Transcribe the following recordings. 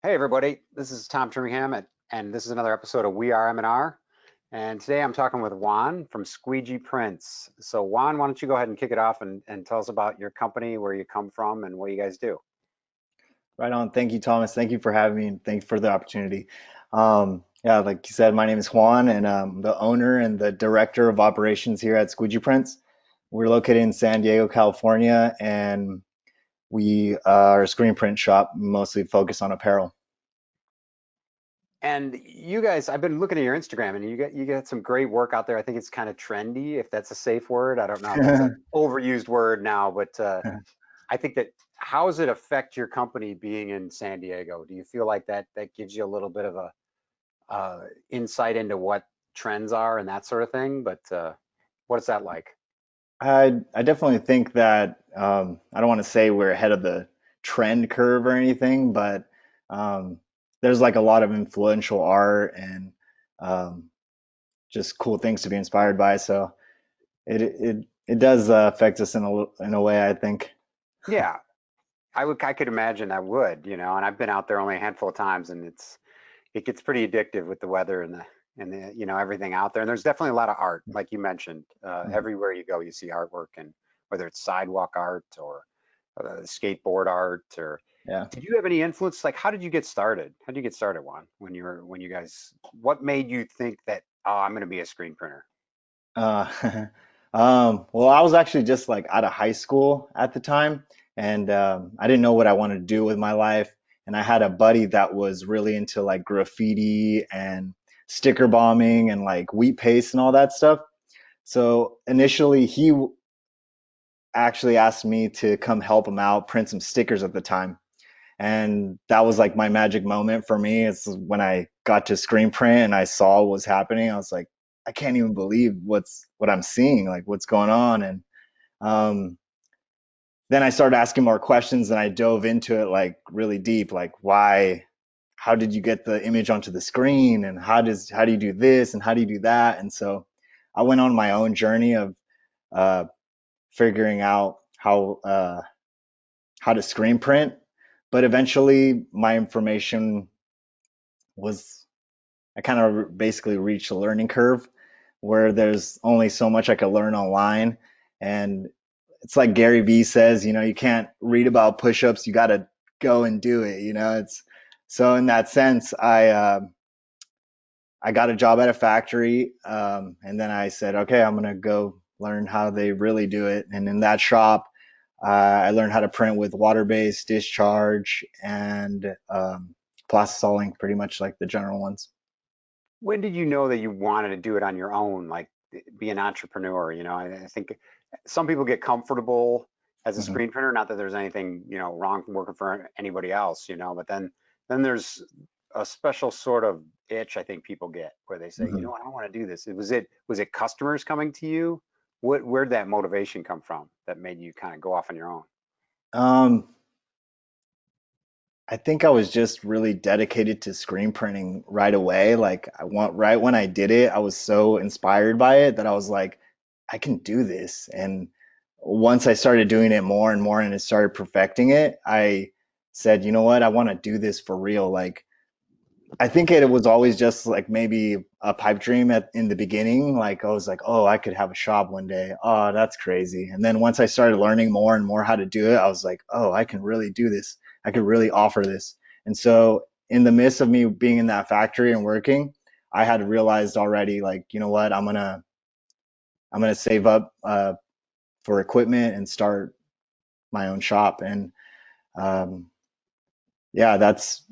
Hey everybody, this is Tom Trimmingham, and this is another episode of We Are M&R. And today I'm talking with Juan from Squeegee Prints. So Juan, why don't you go ahead and kick it off and tell us about your company, where you come from, and what you guys do? Right on. Thank you, Thomas. Thank you for having me and thank you for the opportunity. Yeah, like you said, my name is Juan and I'm the owner and the director of operations here at Squeegee Prints. We're located in San Diego, California, and we are a screen print shop, mostly focused on apparel. And you guys, I've been looking at your Instagram, and you get some great work out there. I think it's kind of trendy, if that's a safe word. I don't know if that's an overused word now, but I think that how does it affect your company being in San Diego? Do you feel like that gives you a little bit of a insight into what trends are and that sort of thing. But what is that like? I definitely think that I don't want to say we're ahead of the trend curve or anything, but um, there's like a lot of influential art and um, just cool things to be inspired by. So it does affect us in a way, I think. Yeah, I could imagine that would, and I've been out there only a handful of times, and it gets pretty addictive with the weather and the everything out there. And there's definitely a lot of art, like you mentioned. Mhm. Everywhere you go, you see artwork, and whether it's sidewalk art or skateboard art or. Yeah. Did you have any influence? Like, how did you get started? How did you get started, Juan? When you guys, what made you think that, oh, I'm going to be a screen printer? Uh, well, I was actually just like out of high school at the time, and I didn't know what I wanted to do with my life. And I had a buddy that was really into like graffiti and sticker bombing and like wheat paste and all that stuff. So initially, actually asked me to come help him out print some stickers at the time. And that was like my magic moment for me. It's when I got to screen print and I saw what was happening. I was like, I can't even believe what I'm seeing, like what's going on. And um, then I started asking more questions and I dove into it like really deep, like why, how did you get the image onto the screen, and how do you do this and how do you do that? And so I went on my own journey of uh, figuring out how to screen print, but eventually my information was I kind of basically reached a learning curve where there's only so much I could learn online. And it's like Gary Vee says, you can't read about push-ups, you got to go and do it. It's so in that sense, I got a job at a factory, and then I said, okay, I'm gonna go learn how they really do it. And in that shop, I learned how to print with water-based discharge and plastisol, pretty much like the general ones. When did you know that you wanted to do it on your own, like be an entrepreneur? I think some people get comfortable as a Mhm, screen printer. Not that there's anything, wrong from working for anybody else, but then there's a special sort of itch I think people get where they say, mhm. what, I want to do this. Was it customers coming to you? Where'd that motivation come from that made you kind of go off on your own? Um, I think I was just really dedicated to screen printing right away. Like I want right when I did it, I was so inspired by it that I was like, I can do this. And once I started doing it more and more and it started perfecting it, I said, you know what, I want to do this for real. Like I think it was always just like maybe a pipe dream in the beginning. Like I was like, oh, I could have a shop one day. Oh, that's crazy. And then once I started learning more and more how to do it, I was like, oh, I can really do this. I could really offer this. And so in the midst of me being in that factory and working, I had realized already, like, you know what, I'm gonna save up for equipment and start my own shop. And um, yeah, that's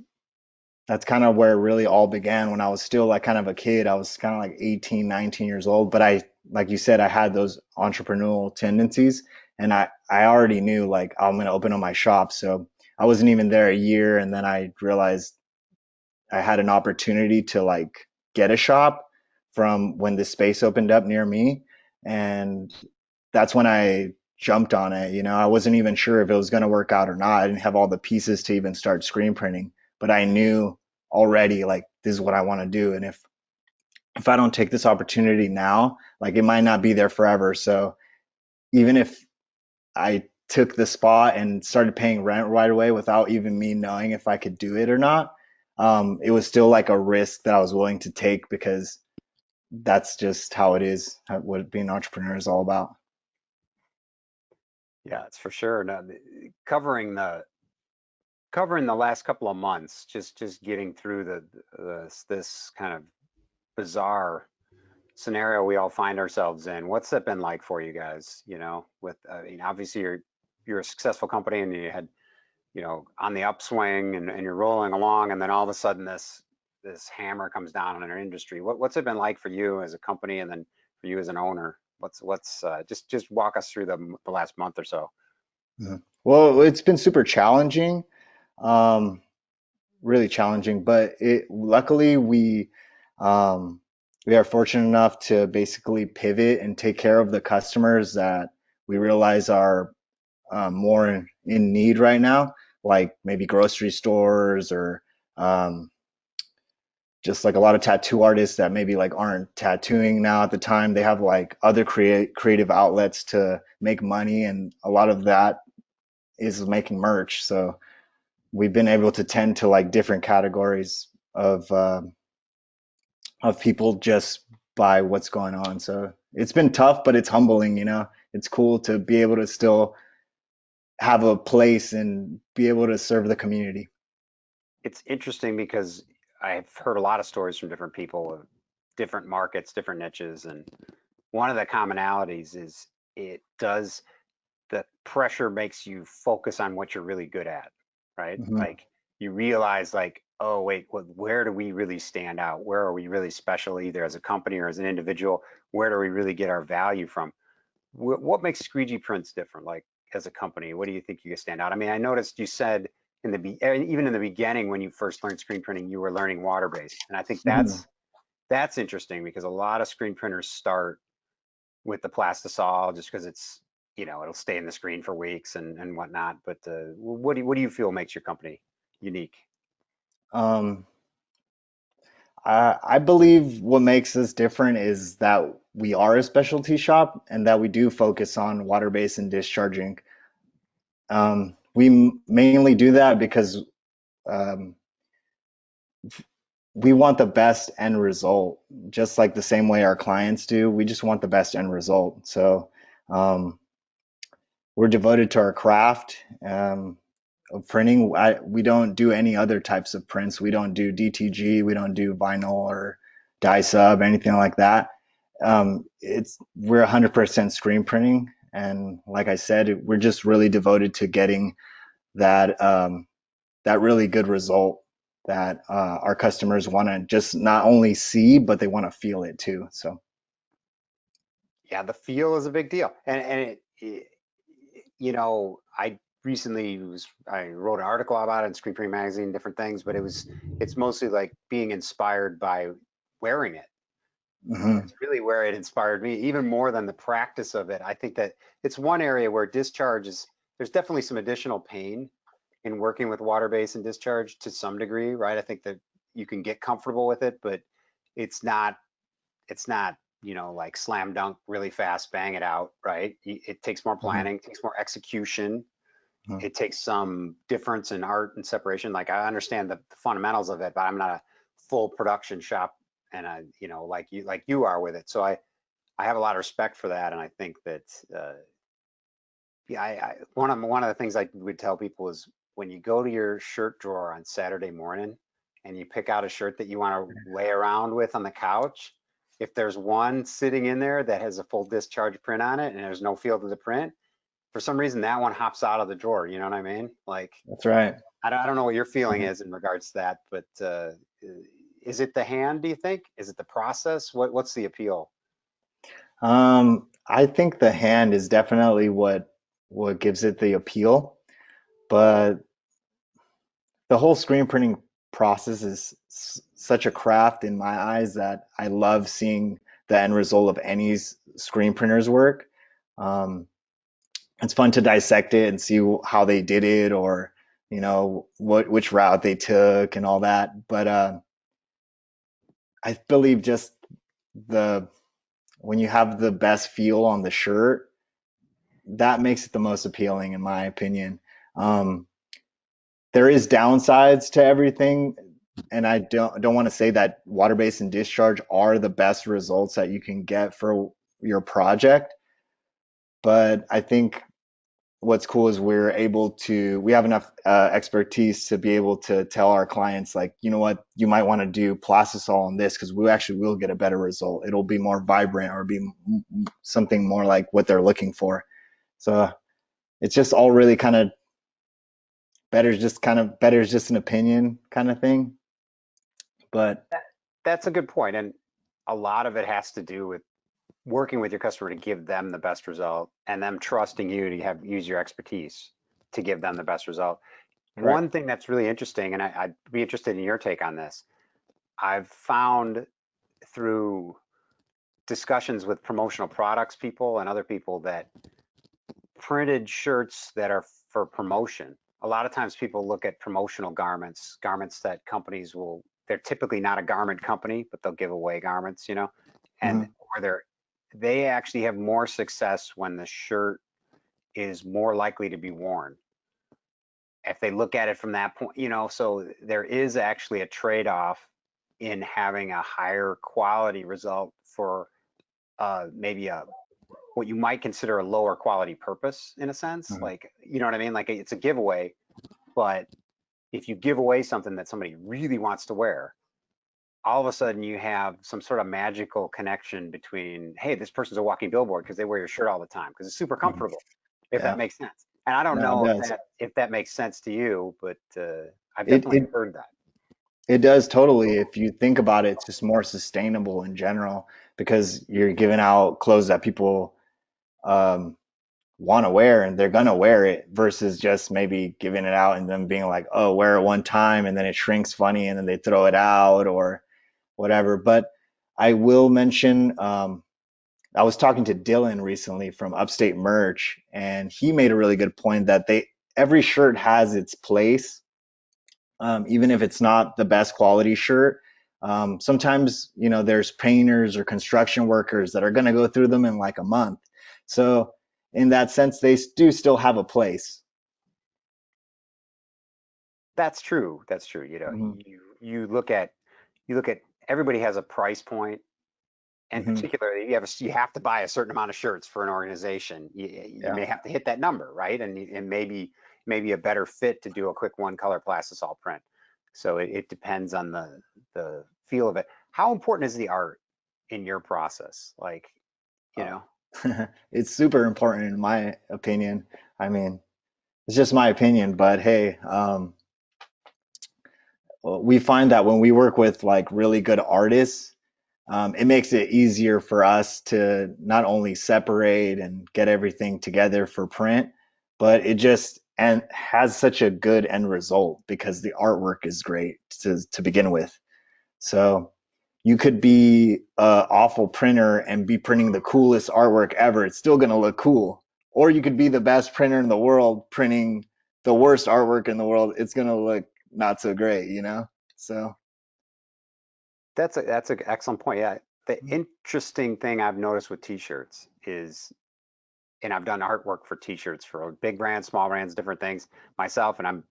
kind of where it really all began when I was still like kind of a kid. I was kind of like 18, 19 years old, but like you said, I had those entrepreneurial tendencies and I already knew like I'm going to open up my shop. So I wasn't even there a year. And then I realized I had an opportunity to like get a shop from when this space opened up near me. And that's when I jumped on it. I wasn't even sure if it was going to work out or not. I didn't have all the pieces to even start screen printing, but I knew already like this is what I want to do. And if I don't take this opportunity now, like it might not be there forever. So even if I took the spot and started paying rent right away without even me knowing if I could do it or not, it was still like a risk that I was willing to take because that's just how it is, what being an entrepreneur is all about. Yeah, it's for sure. Now, covering the covering the last couple of months, just getting through this kind of bizarre scenario we all find ourselves in. What's that been like for you guys? You know, with I mean, obviously you're a successful company and you had, you know, on the upswing and you're rolling along, and then all of a sudden this hammer comes down on our industry. What's it been like for you as a company, and then for you as an owner? What's just walk us through the last month or so. Mhm. Well, it's been super challenging, um, really challenging, but it luckily um, we are fortunate enough to basically pivot and take care of the customers that we realize are more in need right now, like maybe grocery stores or um, just like a lot of tattoo artists that maybe like aren't tattooing now at the time. They have like other creative outlets to make money, and a lot of that is making merch. So we've been able to tend to like different categories of people just by what's going on. So it's been tough, but it's humbling, you know. It's cool to be able to still have a place and be able to serve the community. It's interesting because I've heard a lot of stories from different people of different markets, different niches, and one of the commonalities is it does the pressure makes you focus on what you're really good at, right? Hmm. Like you realize like, oh wait, where do we really stand out? Where are we really special, either as a company or as an individual? Where do we really get our value from? What makes Squeegee Prints different, like as a company? What do you think you stand out? I mean, I noticed you said even in the beginning when you first learned screen printing, you were learning water based, and I think Hmm. that's interesting because a lot of screen printers start with the plastisol just because it's, you know, it'll stay in the screen for weeks and whatnot. But what do you feel makes your company unique? Um, I believe what makes us different is that we are a specialty shop and that we do focus on water based and discharging. We mainly do that because um, we want the best end result, just like the same way our clients do. We just want the best end result. So um, we're devoted to our craft of printing. We don't do any other types of prints. We don't do DTG. We don't do vinyl or dye sub, anything like that. We're 100% screen printing, and like I said, we're just really devoted to getting that that really good result that our customers want to just not only see, but they want to feel it too. So, Yeah, the feel is a big deal, and you know, I recently I wrote an article about it in Screen Printing Magazine, different things, but it's mostly like being inspired by wearing it. mhm, It's really where it inspired me, even more than the practice of it. I think that it's one area where discharge is, there's definitely some additional pain in working with water base and discharge to some degree, right? I think that you can get comfortable with it, but it's not, it's not, you know, like slam dunk really fast, bang it out, right? It takes more mhm, planning, takes more execution. mhm. It takes some difference in art and separation. Like I understand the fundamentals of it, but I'm not a full production shop and you know, like you are with it. So I have a lot of respect for that, and I think that yeah, one of the things I would tell people is when you go to your shirt drawer on Saturday morning and you pick out a shirt that you want to lay around with on the couch, if there's one sitting in there that has a full discharge print on it and there's no field of the print, for some reason that one hops out of the drawer. You know what I mean? Like That's right. I don't know what your feeling Mhm. is in regards to that, but is it the hand? Do you think? Is it the process? What's the appeal? I think the hand is definitely what gives it the appeal, but the whole screen printing process is such a craft in my eyes that I love seeing the end result of any screen printer's work. Um, it's fun to dissect it and see how they did it, or you know which route they took and all that. But I believe just the when you have the best feel on the shirt, that makes it the most appealing, in my opinion. Um, there is downsides to everything. and I don't want to say that water-based and discharge are the best results that you can get for your project, but I think what's cool is we have enough expertise to be able to tell our clients, like, you know what, you might want to do plastisol on this because we actually will get a better result. It'll be more vibrant or be something more like what they're looking for. So it's just all really better is just an opinion kind of thing. But That, that's a good point, and a lot of it has to do with working with your customer to give them the best result, and them trusting you to have use your expertise to give them the best result. correct. One thing that's really interesting, and I'd be interested in your take on this. I've found through discussions with promotional products people and other people that printed shirts that are for promotion. A lot of times people look at promotional garments, garments that companies will, they're typically not a garment company, but they'll give away garments, and Hmm. or they actually have more success when the shirt is more likely to be worn. If they look at it from that point, so there is actually a trade-off in having a higher quality result for maybe what you might consider a lower quality purpose in a sense. Hmm. Like, you know what I mean? Like it's a giveaway, but if you give away something that somebody really wants to wear, all of a sudden you have some sort of magical connection between, hey, this person's a walking billboard because they wear your shirt all the time because it's super Hmm. comfortable, if that Yeah, makes sense. And I don't no, it know does. if that makes sense to you, but I've It definitely it heard that. it does totally. If you think about it, it's just more sustainable in general because you're giving out clothes that people um, want to wear and they're gonna wear it versus just maybe giving it out and them being like, oh, wear it one time and then it shrinks funny and then they throw it out or whatever. But I will mention, I was talking to Dylan recently from Upstate Merch, and he made a really good point that every shirt has its place, even if it's not the best quality shirt. Sometimes, there's painters or construction workers that are going to go through them in like a month. So, in that sense, they do still have a place. That's true. That's true. Hmm. You look at everybody has a price point, and Hmm. particularly you have to buy a certain amount of shirts for an organization. You Yeah. may have to hit that number, right? And maybe a better fit to do a quick one color plastisol print. So it depends on the feel of it. How important is the art in your process? Like, you Uh, know, it's super important in my opinion. I mean, it's just my opinion, but hey, we find that when we work with like really good artists, it makes it easier for us to not only separate and get everything together for print, but it just and has such a good end result because the artwork is great to begin with. So you could be a awful printer and be printing the coolest artwork ever. It's still going to look cool. Or you could be the best printer in the world printing the worst artwork in the world. It's going to look not so great. So, that's an excellent point. Yeah, the interesting thing I've noticed with t-shirts is, and I've done artwork for t-shirts for big brands, small brands, different things myself, and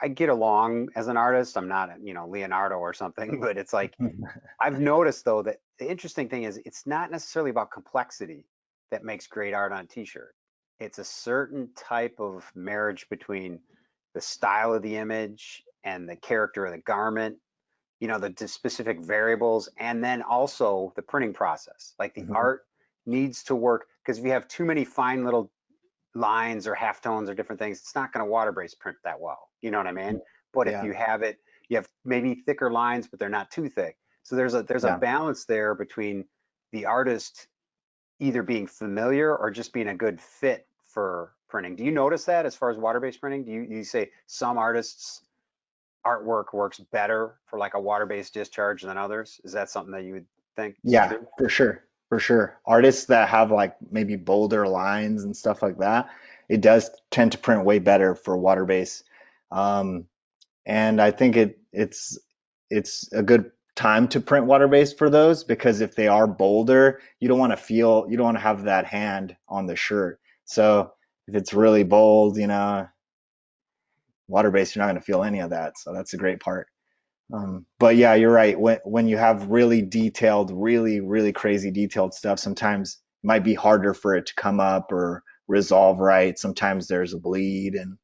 I get along as an artist. I'm not, Leonardo or something, but it's like I've noticed though that the interesting thing is it's not necessarily about complexity that makes great art on a t-shirt. It's a certain type of marriage between the style of the image and the character of the garment, the specific variables, and then also the printing process. Like the mhm, art needs to work because if you have too many fine little lines or halftones or different things, it's not going to water base print that well. You know what I mean? But if yeah, you have maybe thicker lines, but they're not too thick. So there's a yeah. balance there between the artist either being familiar or just being a good fit for printing. Do you notice that as far as water-based printing? Do you say some artists' artwork works better for like a water-based discharge than others? Is that something that you would think is Yeah, true? for sure. For sure. Artists that have like maybe bolder lines and stuff like that, it does tend to print way better for water base. Um, and I think it's a good time to print water based for those because if they are bolder, you don't want to have that hand on the shirt. So if it's really bold, water based, you're not going to feel any of that. So that's a great part. But yeah, you're right. When you have really detailed, really crazy detailed stuff, sometimes it might be harder for it to come up or resolve right. Sometimes there's a bleed, and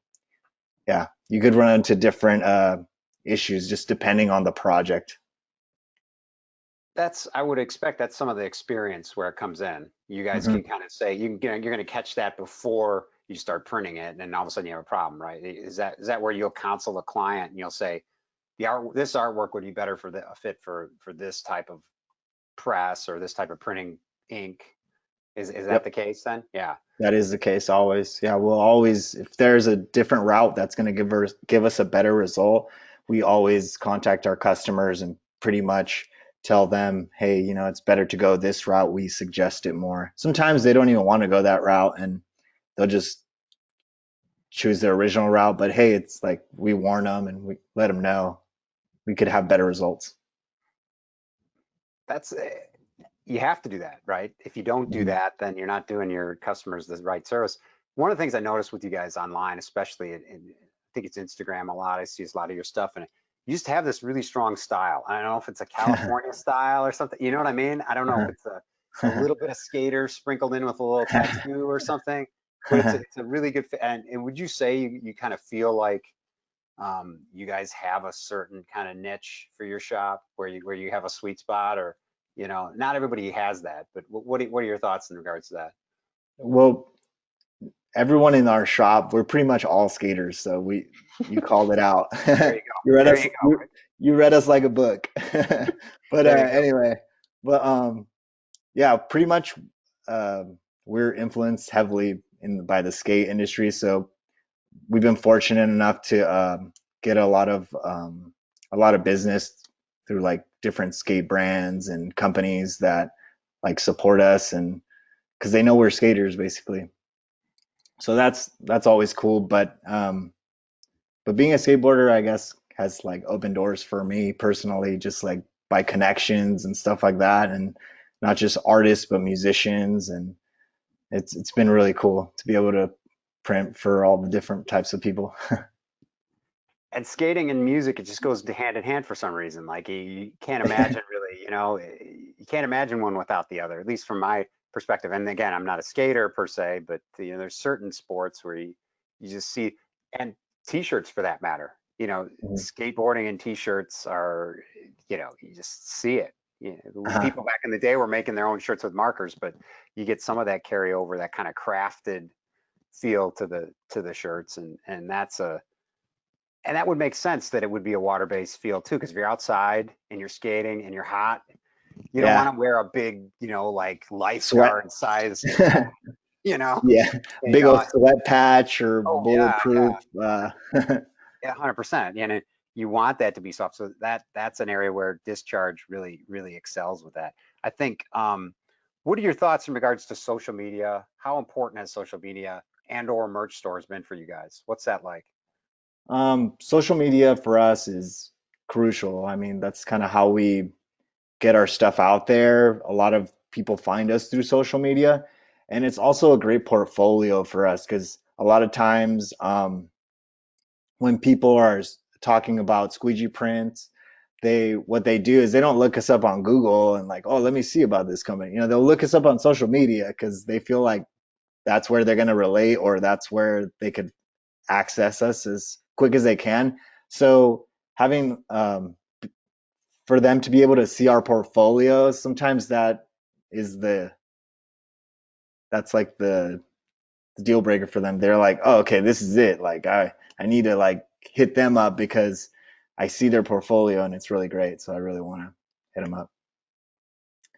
yeah, you could run into different issues just depending on the project. That's, I would expect that's some of the experience where it comes in. You guys Hmm. can kind of say, you're going to catch that before you start printing it, and then all of a sudden you have a problem, right? Is that where you'll counsel the client and you'll say, this artwork would be better for a fit for this type of press or this type of printing ink? Is that Yep. the case then? Yeah. That is the case always. Yeah, we'll always, if there's a different route that's going to give us a better result, we always contact our customers and pretty much tell them, hey, it's better to go this route. We suggest it more. Sometimes they don't even want to go that route and they'll just choose their original route. But hey, it's like we warn them and we let them know we could have better results. That's You have to do that, right? If you don't do Mhm. that, then you're not doing your customers the right service. One of the things I noticed with you guys online, especially I think it's Instagram a lot. I see a lot of your stuff, and you just have this really strong style. I don't know if it's a California style or something. You know what I mean? I don't know if it's a little bit of skater sprinkled in with a little tattoo or something, but it's a really good fit. And would you say you kind of feel like you guys have a certain kind of niche for your shop where you have a sweet spot, or not everybody has that, but what are your thoughts in regards to that? Well, everyone in our shop, we're pretty much all skaters, so you called it out. There you go. You read There us you go. you read us like a book. But There you go. anyway, but yeah, pretty much we're influenced heavily by the skate industry, so we've been fortunate enough to get a lot of business through like different skate brands and companies that like support us and because they know we're skaters basically. So that's always cool. But being a skateboarder, I guess, has like opened doors for me personally, just like by connections and stuff like that, and not just artists but musicians, and it's been really cool to be able to print for all the different types of people. And skating and music, it just goes hand in hand for some reason. Like you can't imagine really, you can't imagine one without the other, at least from my perspective. And again, I'm not a skater per se, but there's certain sports where you just see, and t-shirts for that matter, Mhm. skateboarding and t-shirts are, you just see it. Uh-huh. People back in the day were making their own shirts with markers, but you get some of that carryover, that kind of crafted feel to the shirts, and that would make sense that it would be a water-based feel too, because if you're outside and you're skating and you're hot, you don't Yeah, want to wear a big, like sweat. lifeguard sized hat, you know? Yeah, You big old know, sweat patch or oh yeah, bulletproof. yeah, 100%. And you want that to be soft. So that's an area where discharge really, really excels with that. I think, what are your thoughts in regards to social media? How important has social media and or merch stores been for you guys? What's that like? Social media for us is crucial. I mean, that's kind of how we get our stuff out there. A lot of people find us through social media, and it's also a great portfolio for us because a lot of times when people are talking about Squeegee Prints, they what they do is they don't look us up on Google and like, oh, let me see about this company. They'll look us up on social media because they feel like that's where they're going to relate or that's where they could access us as quick as they can. So having for them to be able to see our portfolio, sometimes is the that's like the deal breaker for them. They're like, oh, okay, this is it. Like I need to like hit them up because I see their portfolio and it's really great. So I really want to hit them up.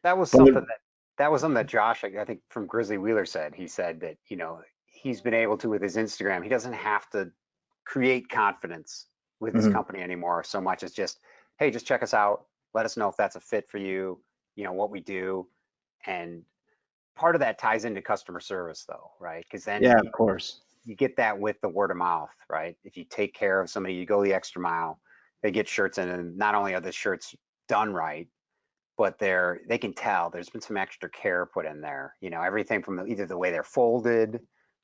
That was But something that Josh, I think from Grizzly Wheeler said. He said that, he's been able to with his Instagram. He doesn't have to create confidence with his mhm, company anymore so much as just, hey, just check us out. Let us know if that's a fit for you, what we do. And part of that ties into customer service though, right? Because then yeah, you, of course. you get that with the word of mouth, right? If you take care of somebody, you go the extra mile, they get shirts in, and not only are the shirts done right, but they can tell there's been some extra care put in there. Everything from either the way they're folded,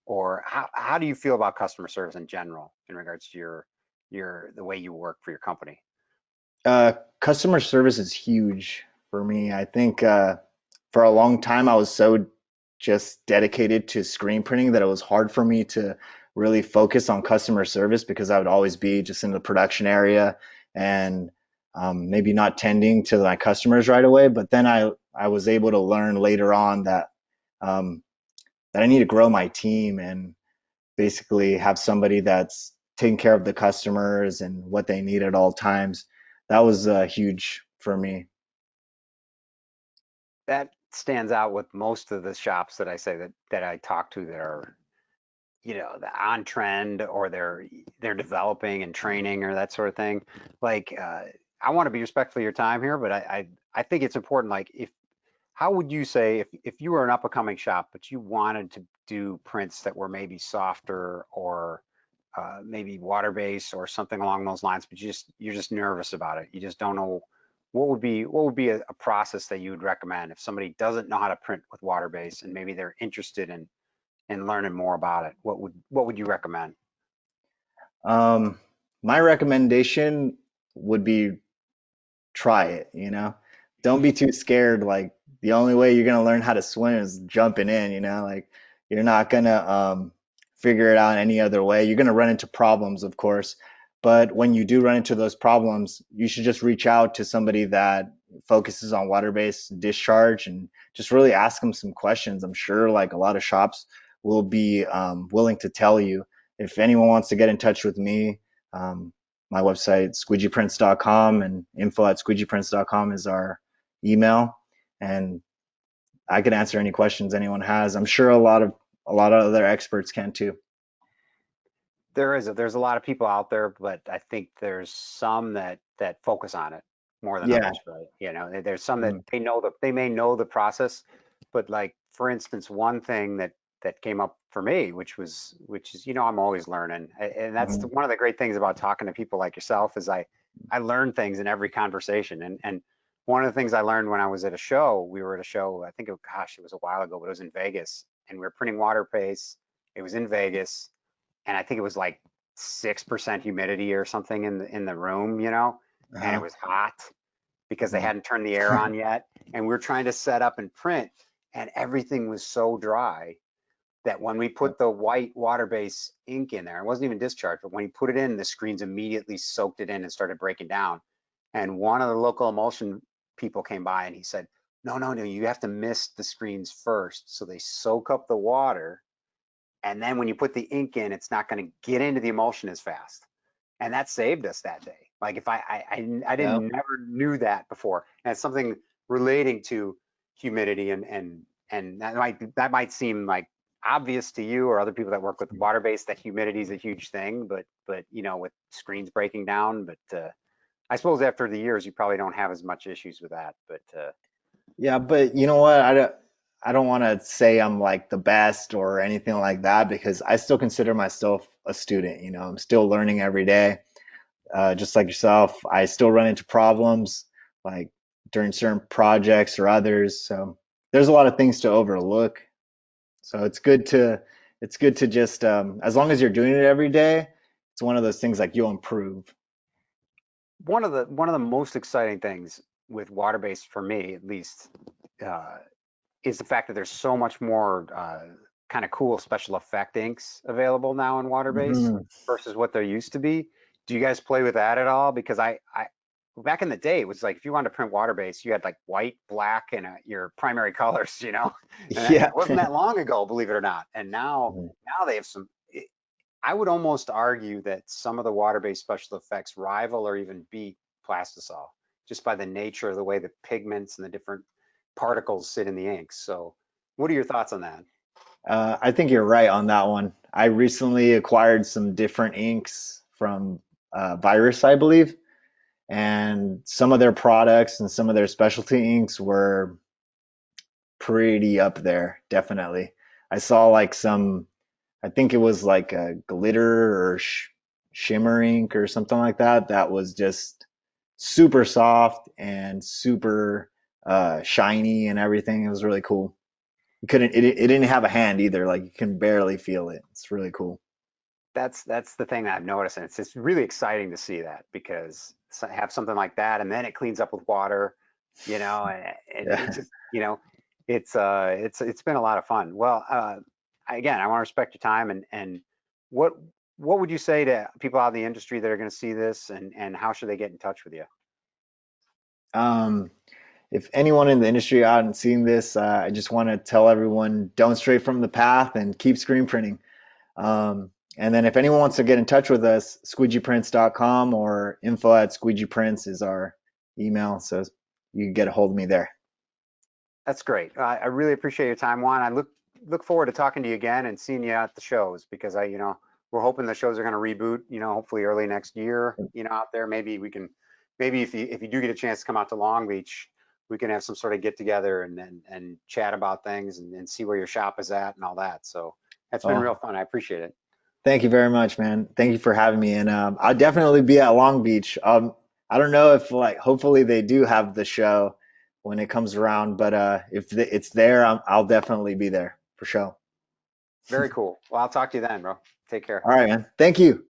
or how do you feel about customer service in general in regards to your the way you work for your company? Customer service is huge for me. I think for a long time I was so just dedicated to screen printing that it was hard for me to really focus on customer service because I would always be just in the production area and maybe not tending to my customers right away. But then I was able to learn later on um, that I need to grow my team and basically have somebody that's taking care of the customers and what they need at all times. That was huge for me. That stands out with most of the shops that I say that I talk to that are, the on trend, or they're developing and training or that sort of thing. Like, I want to be respectful of your time here, but I think it's important. Like, if how would you say, if you were an up and coming shop, but you wanted to do prints that were maybe softer, or maybe water based or something along those lines, but you're just nervous about it. You just don't know what would be a process that you would recommend if somebody doesn't know how to print with water based and maybe they're interested in learning more about it. What would you recommend? Um, my recommendation would be try it, you know? Don't be too scared. Like the only way you're gonna learn how to swim is jumping in, you know? Like you're not gonna figure it out any other way. You're gonna run into problems, of course. But when you do run into those problems, you should just reach out to somebody that focuses on water-based discharge and just really ask them some questions. I'm sure like a lot of shops will be willing to tell you. If anyone wants to get in touch with me, um, my website, squeegeeprints.com, and info@squeegeeprints.com is our email. And I can answer any questions anyone has. I'm sure a lot of other experts can too. There's a lot of people out there, but I think there's some that focus on it more than Yeah. others, right? There's some that Mhm. they may know the process, but like, for instance, one thing that came up for me, which is, I'm always learning. And that's Mhm. one of the great things about talking to people like yourself, is I learn things in every conversation. And one of the things I learned when I was at a show, we were at a show, I think, it was a while ago, but it was in Vegas, and we were printing water paste. It was in Vegas, and I think it was like 6% humidity or something in the room, and it Uh-huh. was hot because they Mm. hadn't turned the air on yet. And we were trying to set up and print, and everything was so dry that when we Yeah. put the white water base ink in there, it wasn't even discharged, but when you put it in, the screens immediately soaked it in and started breaking down. And one of the local emulsion people came by and he said, no, no, no, you have to mist the screens first. So they soak up the water, and then when you put the ink in, it's not going to get into the emulsion as fast. And that saved us that day. Like, if I Yeah. didn't never knew that before, and it's something relating to humidity, and that might seem like obvious to you or other people that work with water based, that humidity is a huge thing, but with screens breaking down. But I suppose after the years, you probably don't have as much issues with that. But Yeah, but you know what? I don't want to say I'm like the best or anything like that because I still consider myself a student, you know. I'm still learning every day. Just like yourself, I still run into problems like during certain projects or others. So there's a lot of things to overlook. So it's good to just as long as you're doing it every day, it's one of those things like you'll improve. one of the most exciting things with water based, for me at least, uh, is the fact that there's so much more kind of cool special effect inks available now in water base Hmm. versus what there used to be. Do you guys play with that at all? Because I back in the day, it was like, if you wanted to print water base, you had like white, black, and your primary colors, and Yeah. that wasn't that long ago, believe it or not. And now they have some. I would almost argue that some of the water-based special effects rival or even beat plastisol, just by the nature of the way the pigments and the different particles sit in the inks. So, what are your thoughts on that? I think you're right on that one. I recently acquired some different inks from Virus, I believe, and some of their products and some of their specialty inks were pretty up there, definitely. I saw like some, I think it was like a glitter or shimmer ink or something like that, that was just super soft and super shiny and everything. It was really cool. It didn't have a hand either. Like you can barely feel it. It's really cool. That's the thing that I've noticed, and it's just really exciting to see that, because have something like that, and then it cleans up with water, and it Yeah. just, it's been a lot of fun. Well, again, I want to respect your time, and what what would you say to people out in the industry that are going to see this, and how should they get in touch with you? Um, if anyone in the industry hasn't seen this, I just want to tell everyone don't stray from the path and keep screen printing. And then if anyone wants to get in touch with us, squeegeeprints.com or info@squeegeeprints is our email. So you can get a hold of me there. That's great. I really appreciate your time, Juan. I look forward to talking to you again and seeing you at the shows, because we're hoping the shows are going to reboot, hopefully early next year, out there. Maybe we can, maybe if you do get a chance to come out to Long Beach, we can have some sort of get together and chat about things, and see where your shop is at and all that. So that's been real Oh, fun. I appreciate it. thank you very much, man. Thank you for having me. And I'll definitely be at Long Beach. I don't know if like hopefully they do have the show when it comes around, but if it's there, I'll definitely be there for sure. Very cool. Well, I'll talk to you then, bro. Take care. All right, man. Thank you.